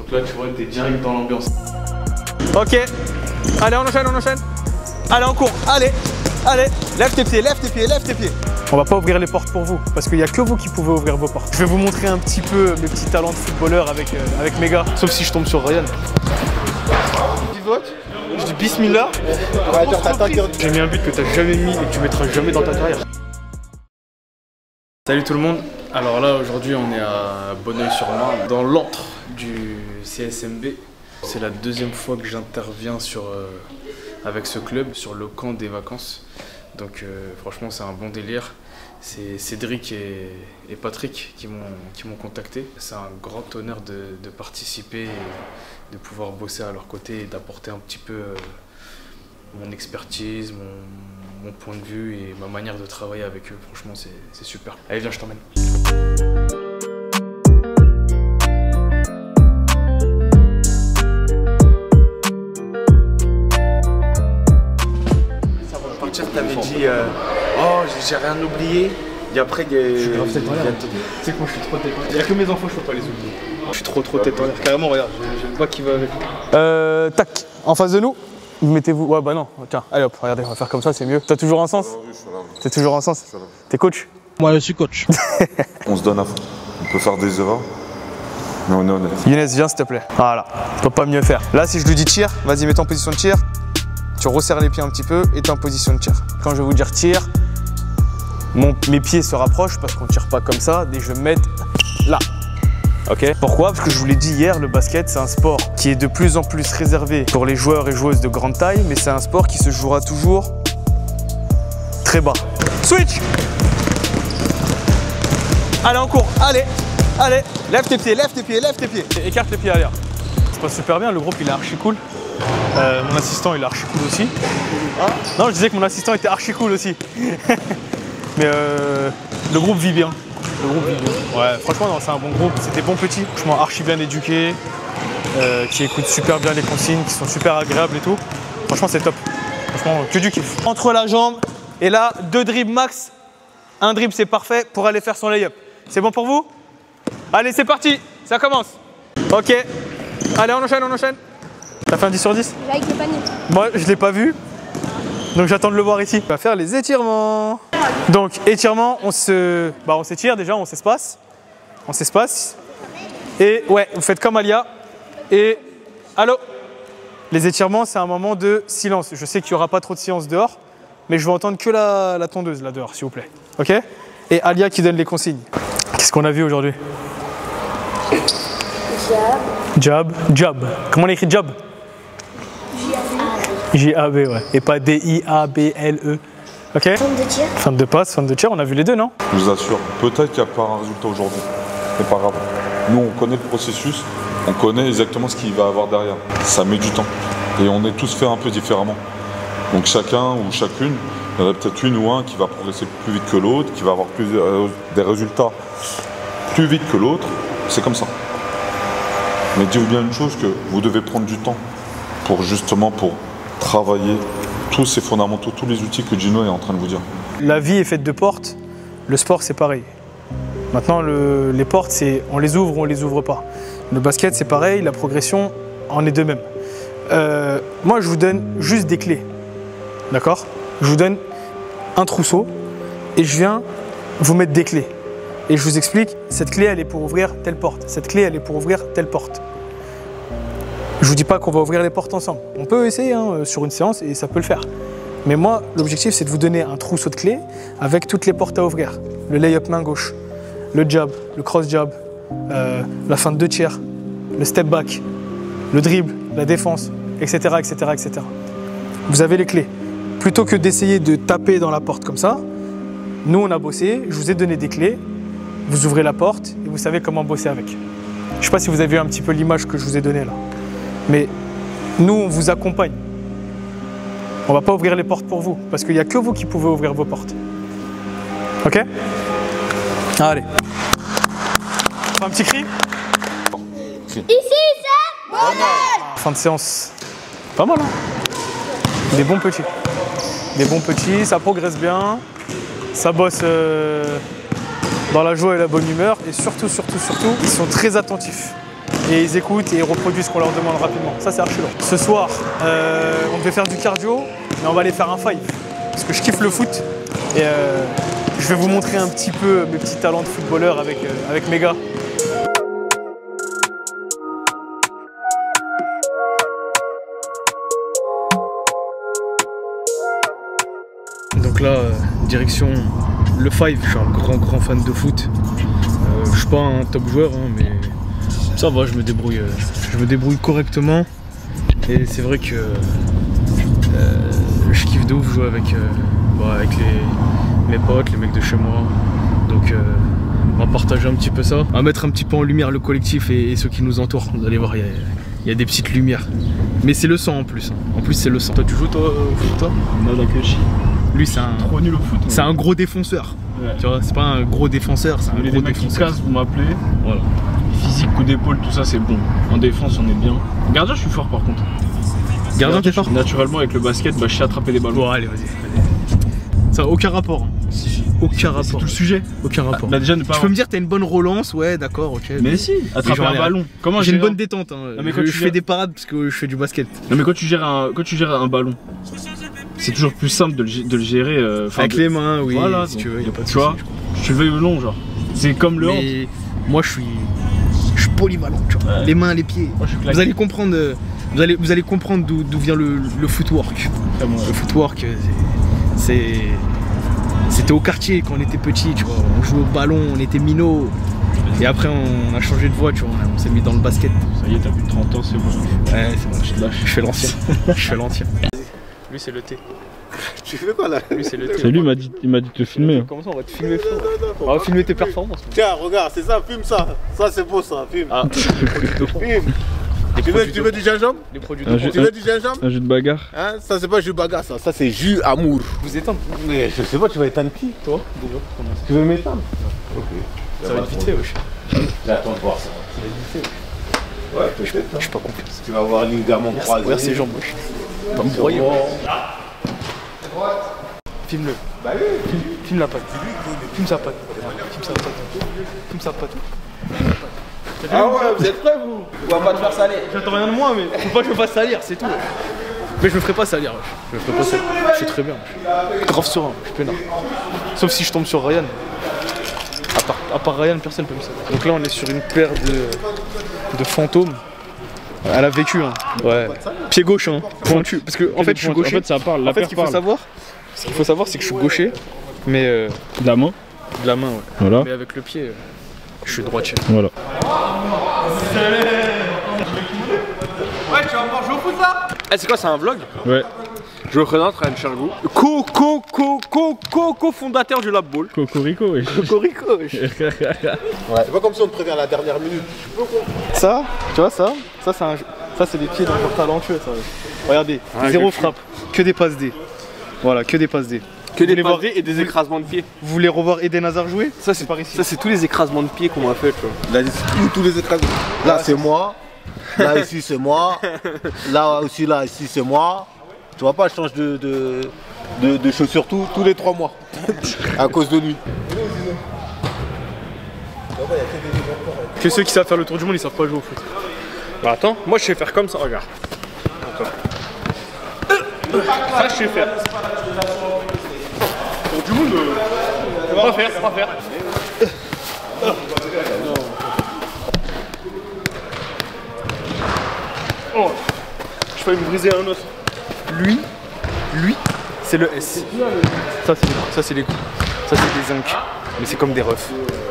Donc là, tu vois, t'es direct dans l'ambiance. Ok. Allez, on enchaîne, on enchaîne. Allez, on court. Allez, allez. Lève tes pieds, lève tes pieds, lève tes pieds. On va pas ouvrir les portes pour vous, parce qu'il n'y a que vous qui pouvez ouvrir vos portes. Je vais vous montrer un petit peu mes petits talents de footballeur avec mes gars. Sauf si je tombe sur Ryan. Je dis bismillah. J'ai mis un but que tu n'as jamais mis et que tu mettras jamais dans ta carrière. Salut tout le monde. Alors là, aujourd'hui, on est à Bonneuil-sur-Marne, dans l'antre du CSMB. C'est la deuxième fois que j'interviens avec ce club sur le camp des vacances. Donc franchement, c'est un bon délire. C'est Cédric et Patrick qui m'ont contacté. C'est un grand honneur de participer et de pouvoir bosser à leur côté et d'apporter un petit peu mon expertise, mon point de vue et ma manière de travailler avec eux. Franchement, c'est super. Allez, viens, je t'emmène. T'avais dit oh j'ai rien oublié et après il y a... Je suis grave tête en l'air. Tu sais que moi je suis trop tête en l'air. Il n'y a que mes enfants, je peux pas les oublier. Je suis trop tête en l'air. Carrément, regarde, j'ai le bas qui va avec. Tac, en face de nous, mettez-vous. Ouais, bah non, tiens, allez hop, regardez, on va faire comme ça, c'est mieux. T'as toujours un sens? Oui, je suis là. T'es toujours un sens? T'es coach? Moi je suis coach. On se donne à fond. On peut faire des erreurs, mais on est honnête. Younes, viens s'il te plaît. Voilà, on peut pas mieux faire. Là, si je lui dis tir, vas-y, mets-toi en position de tir. Tu resserres les pieds un petit peu et t'es en position de tir. Quand je vais vous dire tir, mes pieds se rapprochent parce qu'on ne tire pas comme ça, et je vais me mettre là. Ok? Pourquoi? Parce que je vous l'ai dit hier, le basket, c'est un sport qui est de plus en plus réservé pour les joueurs et joueuses de grande taille, mais c'est un sport qui se jouera toujours très bas. Switch! Allez, on court, allez, allez, lève tes pieds, lève tes pieds, lève tes pieds. Écarte les pieds à l'air. Ça passe super bien, le groupe il est archi cool. Mon assistant il est archi cool aussi. Non, je disais que mon assistant était archi cool aussi. Mais le groupe vit bien. Le groupe vit bien. Ouais, franchement, c'est un bon groupe. C'est des bons petits, franchement archi bien éduqués, qui écoutent super bien les consignes, qui sont super agréables et tout. Franchement, c'est top. Franchement, que du kiff. Entre la jambe et là, 2 dribbles max. Un dribble, c'est parfait pour aller faire son lay-up. C'est bon pour vous? Allez, c'est parti. Ça commence. Ok. Allez, on enchaîne, on enchaîne. T'as fait un 10 sur 10? Avec le panier. Moi, je l'ai pas vu. Donc j'attends de le voir ici. On va faire les étirements. Donc étirement, on s'étire déjà, on s'espace. On s'espace. Et ouais, vous faites comme Alia. Et allô? Les étirements, c'est un moment de silence. Je sais qu'il n'y aura pas trop de silence dehors, mais je veux entendre que la tondeuse là dehors, s'il vous plaît. Ok? Et Alia qui donne les consignes. Qu'est-ce qu'on a vu aujourd'hui? Jab. Jab. Comment on écrit jab? J-A-B, ouais. Et pas D-I-A-B-L-E. Ok? Fin de tir. Fin de passe, fin de tir, on a vu les deux, non? Je vous assure, peut-être qu'il n'y a pas un résultat aujourd'hui. C'est pas grave. Nous, on connaît le processus, on connaît exactement ce qu'il va y avoir derrière. Ça met du temps. Et on est tous faits un peu différemment. Donc chacun ou chacune, il y en a peut-être une ou un qui va progresser plus vite que l'autre, qui va avoir des résultats plus vite que l'autre. C'est comme ça. Mais dites-vous bien une chose, que vous devez prendre du temps pour travailler tous ces fondamentaux, tous les outils que Gino est en train de vous dire. La vie est faite de portes, le sport c'est pareil. Maintenant les portes, c'est on les ouvre ou on les ouvre pas. Le basket c'est pareil, la progression en est de même. Moi je vous donne juste des clés, d'accord? Je vous donne un trousseau et je viens vous mettre des clés. Et je vous explique, cette clé elle est pour ouvrir telle porte, cette clé elle est pour ouvrir telle porte. Je vous dis pas qu'on va ouvrir les portes ensemble. On peut essayer sur une séance et ça peut le faire. Mais moi, l'objectif c'est de vous donner un trousseau de clés avec toutes les portes à ouvrir. Le lay-up main gauche, le jab, le cross jab, la fin de 2 tiers, le step back, le dribble, la défense, etc., etc., etc. Vous avez les clés. Plutôt que d'essayer de taper dans la porte comme ça, nous on a bossé, je vous ai donné des clés, vous ouvrez la porte et vous savez comment bosser avec. Je ne sais pas si vous avez vu un petit peu l'image que je vous ai donnée là. Mais nous, on vous accompagne. On ne va pas ouvrir les portes pour vous, parce qu'il n'y a que vous qui pouvez ouvrir vos portes. Ok? Allez. On fait un petit cri? Ici, c'est Bonneuil. Fin de séance. Pas mal, hein? Des bons petits. Des bons petits, ça progresse bien. Ça bosse dans la joie et la bonne humeur. Et surtout, ils sont très attentifs. et ils écoutent et ils reproduisent ce qu'on leur demande rapidement. Ça, c'est archi long. Ce soir, on devait faire du cardio, mais on va aller faire un 5 parce que je kiffe le foot et je vais vous montrer un petit peu mes petits talents de footballeur avec mes gars. Donc là, direction le 5, je suis un grand fan de foot. Je suis pas un top joueur, hein, mais ça va, je me débrouille correctement. Et c'est vrai que je kiffe de ouf jouer avec mes potes, les mecs de chez moi. Donc on va partager un petit peu ça. On va mettre un petit peu en lumière le collectif et ceux qui nous entourent. Vous allez voir, il y a des petites lumières. Mais c'est le sang en plus. En plus, c'est le sang. Toi, tu joues toi au foot, toi? Non, la que lui, c'est un trop nul au foot. C'est un gros défenseur. Ouais. Tu vois, c'est pas un gros défenseur, c'est un gros mecs défenseur. qui cassent, vous m'appelez. Voilà. Physique, coup d'épaule, tout ça, c'est bon. En défense, on est bien. Gardien, je suis fort par contre. Gardien, t'es fort? Naturellement, avec le basket, je sais attraper des ballons. Bon, allez, vas-y. Ça n'a aucun rapport. Hein. Si. Aucun rapport. C'est tout le sujet. Aucun rapport. Déjà, ne pas tu peux me dire, t'as une bonne relance, ouais, d'accord, ok. Mais si, attraper un ballon. Comment j'ai une bonne détente. Hein. Non, mais je fais des parades parce que je fais du basket. Non, mais quand tu gères un ballon, c'est toujours plus simple de le gérer. Avec les mains, oui. Voilà, si tu veux, y a pas de tu vois, tu le veuilles ou non, genre. C'est comme le hand. Moi, je suis polyvalent, tu vois. Ouais. Les mains, les pieds. Moi, vous allez comprendre. Vous allez comprendre d'où vient le footwork. Bon, le footwork, c'était au quartier quand on était petit, tu vois. On jouait au ballon, on était minots. Et après, on a changé de voie, tu vois. On s'est mis dans le basket. Ça y est, t'as plus de 30 ans, c'est bon. Ouais, c'est bon, je te lâche. Je fais l'ancien. Je fais l'ancien. Lui, c'est le thé. Tu fais quoi là? Lui, c'est le thé. C'est lui, il m'a dit de te filmer. Comment ça, on va te filmer fort. On va filmer tes performances. Tiens, regarde, c'est ça, filme ça. Ça, c'est beau, ça, filme. Ah, filme. Tu veux du gingembre? Les produits de tu veux du gingembre? Un jus de bagarre. Hein? Ça, c'est pas jus de bagarre, ça. Ça, c'est jus amour. Vous éteindre? Mais je sais pas, tu vas éteindre qui? Toi, déjà. Tu veux m'éteindre? Ok. Ça va être vite fait, wesh. J'attends de voir ça. Ça va être vite fait. Ouais, peut-être. Je suis pas confiance. Tu vas avoir un ligament croisé. Regarde ses jambes, wesh. Va me broyer. Filme-le. Bah oui. Filme la patte. Filme sa patte. Filme sa patte. Filme sa patte. Ah ouais, vous êtes prêts vous? On va pas te faire salir. J'attends rien de moi, mais faut pas que je me fasse salir, c'est tout. Mais je me ferai pas salir, wesh. Je me ferai pas salir. Je suis très bien. Grave serein, je suis peinard. Sauf si je tombe sur Ryan. À part Ryan, personne peut me salir. Donc là, on est sur une paire de fantômes. Elle a vécu, hein. Ouais. Pied gauche, hein. Pointu. Parce que en fait, je suis gaucher. En fait, ça parle. En fait, ce qu'il faut savoir, c'est que je suis gaucher, mais de la main. De la main, ouais. Voilà. Mais avec le pied, je suis droitier. Voilà. Ouais, tu vas pouvoir jouer au foot là? Eh, c'est quoi, c'est un vlog? Ouais. Je me présente, Ryan Chergou. Co-fondateur du Lab Ball. Cocorico, wesh. Cocorico, wesh. Ouais. C'est pas comme si on te prévient à la dernière minute. Ça, tu vois, ça c'est des pieds d'encore talentueux, ça. Regardez, zéro frappe, que des passes D. Voilà, que des passes D. Que des passes D et des écrasements de pieds. Vous voulez revoir Eden Hazard jouer? Ça, c'est par ici. Ça, c'est tous les écrasements de pieds qu'on m'a fait, tu vois. Là, tous les écrasements. Là, c'est moi. Là, ici, c'est moi. Là aussi, là, ici, c'est moi. Tu vois pas, je change de chaussures tous les 3 mois. À cause de lui. Que ceux qui savent faire le tour du monde, ils savent pas jouer au foot. Bah attends, moi je sais faire comme ça, regarde. Ça je sais faire. Tour du monde, on va faire. Oh, je failli me briser un os. Lui, c'est le S. Ça c'est les coups. Ça c'est des zincs. Mais c'est comme des refs.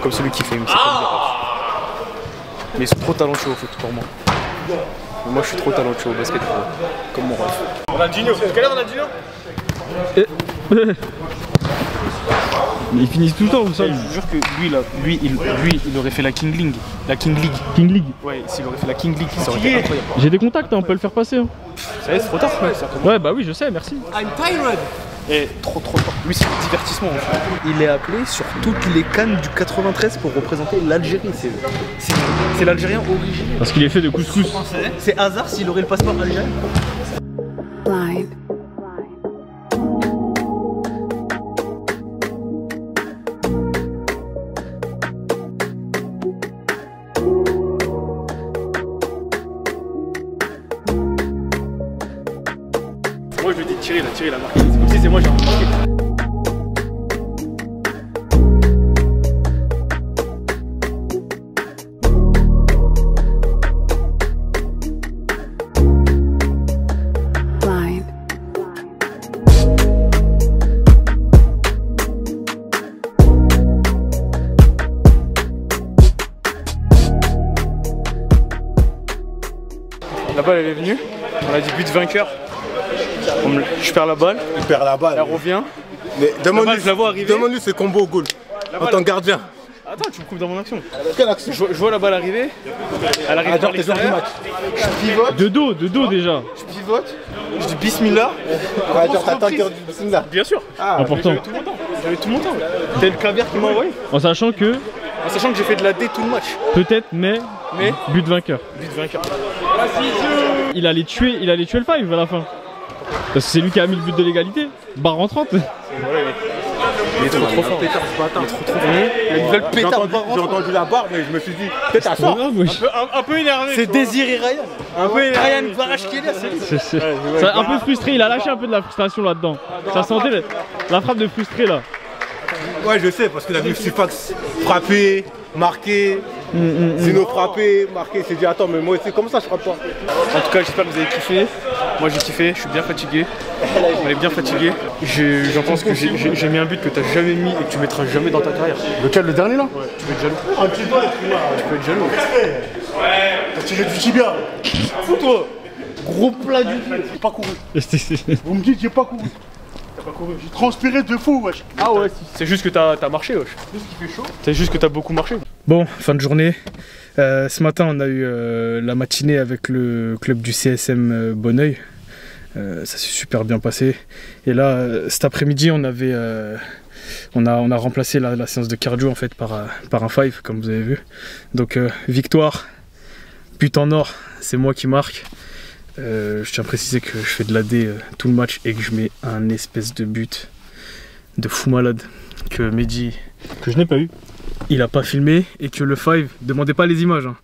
Comme celui qui fait, mais c'est comme des refs. Mais ils sont trop talentueux au foot pour moi. Mais moi je suis trop talentueux au basket pour eux. Comme mon ref. Ronaldinho, quelle heure Ronaldinho? Ils finissent tout le temps, vous savez. Je vous jure que lui, il aurait fait la King League. La King League. King League. Ouais, s'il aurait fait la King League, ça aurait été incroyable. J'ai des contacts, hein, on peut le faire passer. Hein. Ça y est, c'est trop tard, mec. Ouais, bah oui, je sais, merci. I'm tired. Et trop tard. Lui, c'est le divertissement. En fait. Il est appelé sur toutes les cannes du 93 pour représenter l'Algérie. C'est l'Algérien originel. Parce qu'il est fait de couscous. C'est hasard s'il aurait le passeport algérien. Blind. fois je lui dis Thierry il a marqué. C'est comme si c'est moi j'ai marqué. Blind. La balle elle est venue, on a dit but vainqueur. Je perds la balle, Il perd la balle. elle revient. Mais je la vois arriver. demande-lui ce combo au goal. En tant que gardien. Attends, tu me coupes dans mon action. Quelle action? Je vois la balle arriver, elle arrive par l'extérieur. Je pivote, De dos déjà. je pivote. Je dis bismillah. T'attends qu'il redise là. Bien sûr. Important. J'avais tout mon temps. T'as le clavier qui m'a envoyé. En sachant que, En sachant que j'ai fait de la D tout le match. peut-être, mais but vainqueur. But vainqueur. Il allait tuer le 5 à la fin. Parce que c'est lui qui a mis le but de l'égalité. Barre en 30. Il est trop fort. Il est trop fort. J'ai entendu la barre, mais je me suis dit, peut-être à C'est soir. grave, wesh. Un peu énervé. C'est Désiré Ryan. Un peu énervé. Ryan Kvaratskhelia, c'est lui. C'est un peu frustré, il a lâché un peu de la frustration là-dedans. Ça sentait la frappe de frustré là. Ouais, je sais, parce qu'il a vu Sifax frapper, marquer, Zino frapper, marquer. Il s'est dit, attends, mais moi aussi, comme ça, je frappe pas. En tout cas, j'espère que vous avez kiffé. Moi, j'ai kiffé. Je suis bien fatigué. On est bien fatigué. J'en pense que j'ai mis un but que t'as jamais mis et que tu mettras jamais dans ta carrière. Lequel, le dernier là? Ouais, tu peux être jaloux. Un petit doigt, Tu peux être jaloux. t'as tiré du tibia. Fous-toi. Gros plat du pied. J'ai pas couru. Vous me dites, j'ai pas couru. T'as pas couru. J'ai transpiré de fou, wesh. Ah ouais, c'est juste que t'as marché, wesh. Juste qu'il fait chaud. C'est juste que t'as beaucoup marché. Bon, fin de journée. Ce matin, on a eu la matinée avec le club du CSM Bonneuil. Ça s'est super bien passé. Et là, cet après-midi, on a remplacé la séance de cardio en fait par un 5, comme vous avez vu. Donc victoire, but en or, c'est moi qui marque. Je tiens à préciser que je fais de l'AD tout le match et que je mets un espèce de but de fou malade que Mehdi, Que je n'ai pas eu. il a pas filmé, et que le 5, demandez pas les images, hein.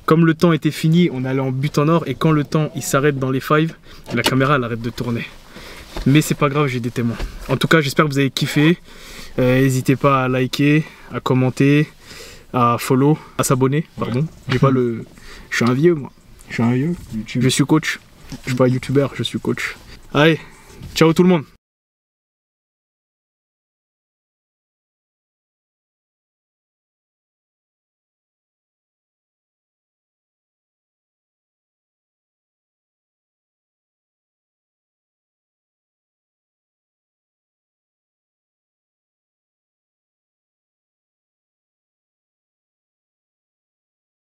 Comme le temps était fini, on allait en but en or, et quand le temps il s'arrête dans les 5, la caméra elle arrête de tourner. Mais c'est pas grave, j'ai des témoins. En tout cas, j'espère que vous avez kiffé. N'hésitez pas à liker, à commenter, à follow, à s'abonner, pardon. J'ai pas le... Je suis un vieux moi. Je suis un vieux. Je suis coach. Je suis pas youtubeur, je suis coach. Allez, ciao tout le monde.